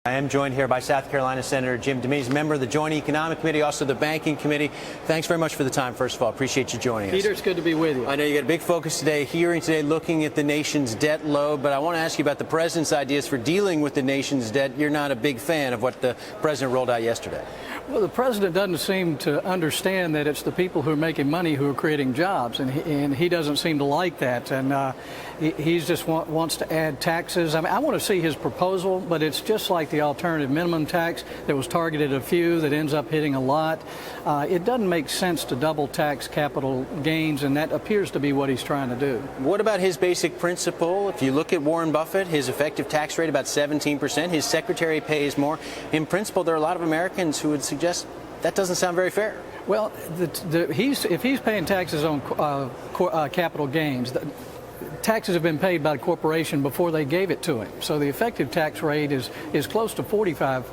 I am joined here by South Carolina Senator Jim DeMint. He's a member of the Joint Economic Committee, also the Banking Committee. Thanks very much for the time, first of all. Appreciate you joining us. Peter, it's good to be with you. I know you got a big focus today, hearing today, looking at the nation's debt load, but I want to ask you about the president's ideas for dealing with the nation's debt. You're not a big fan of what the president rolled out yesterday. Well, the president doesn't seem to understand that it's the people who are making money who are creating jobs, and he doesn't seem to like that. And he just wants to add taxes. I mean, I want to see his proposal, but it's just like the alternative minimum tax that was targeted at a few that ends up hitting a lot. It doesn't make sense to double tax capital gains, and that appears to be what he's trying to do. What about his basic principle? If you look at Warren Buffett, his effective tax rate about 17%, his secretary pays more. In principle, there are a lot of Americans who would suggest that doesn't sound very fair. Well, if he's paying taxes on capital gains, taxes have been paid by the corporation before they gave it to him. So the effective tax rate is close to 45%.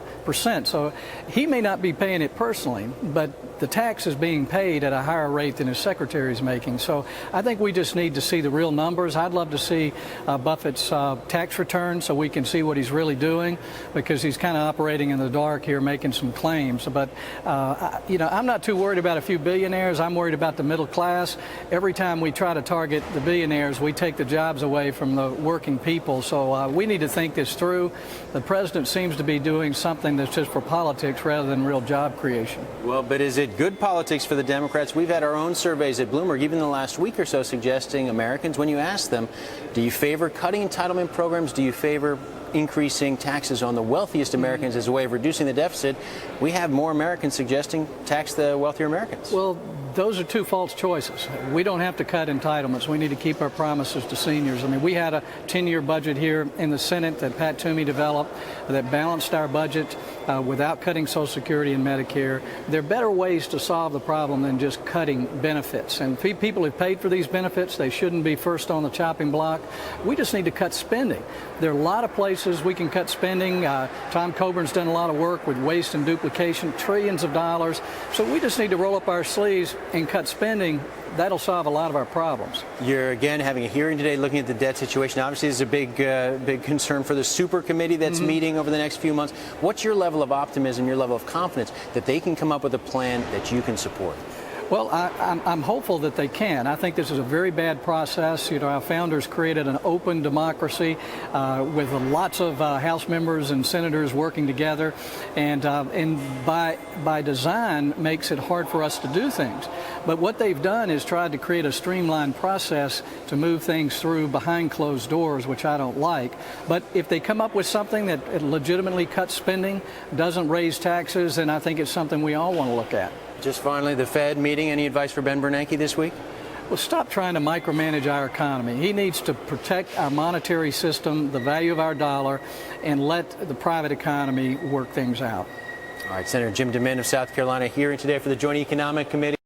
So he may not be paying it personally, but the tax is being paid at a higher rate than his secretary is making. So I think we just need to see the real numbers. I'd love to see Buffett's tax return so we can see what he's really doing, because he's kind of operating in the dark here, making some claims. But, I'm not too worried about a few billionaires. I'm worried about the middle class. Every time we try to target the billionaires, we take the jobs away from the working people. So we need to think this through. The president seems to be doing something that's just for politics rather than real job creation. Well, but is it good politics for the Democrats? We've had our own surveys at Bloomberg, even in the last week or so, suggesting Americans, when you ask them, do you favor cutting entitlement programs? Do you favor increasing taxes on the wealthiest Americans as a way of reducing the deficit? We have more Americans suggesting tax the wealthier Americans. Well, those are two false choices. We don't have to cut entitlements. We need to keep our promises to seniors. I mean, we had a 10-year budget here in the Senate that Pat Toomey developed that balanced our budget without cutting Social Security and Medicare. There are better ways to solve the problem than just cutting benefits. And people have paid for these benefits. They shouldn't be first on the chopping block. We just need to cut spending. There are a lot of places we can cut spending. Tom Coburn's done a lot of work with waste and duplication, trillions of dollars. So we just need to roll up our sleeves and cut spending. That'll solve a lot of our problems. You're again having a hearing today looking at the debt situation. Obviously, this is a big concern for the super committee that's meeting over the next few months. What's your level of optimism, your level of confidence that they can come up with a plan that you can support? Well, I'm hopeful that they can. I think this is a very bad process. Our founders created an open democracy with lots of House members and senators working together, and by design makes it hard for us to do things. But what they've done is tried to create a streamlined process to move things through behind closed doors, which I don't like. But if they come up with something that legitimately cuts spending, doesn't raise taxes, then I think it's something we all want to look at. Just finally, the Fed meeting. Any advice for Ben Bernanke this week? Well, stop trying to micromanage our economy. He needs to protect our monetary system, the value of our dollar, and let the private economy work things out. All right, Senator Jim DeMint of South Carolina hearing today for the Joint Economic Committee.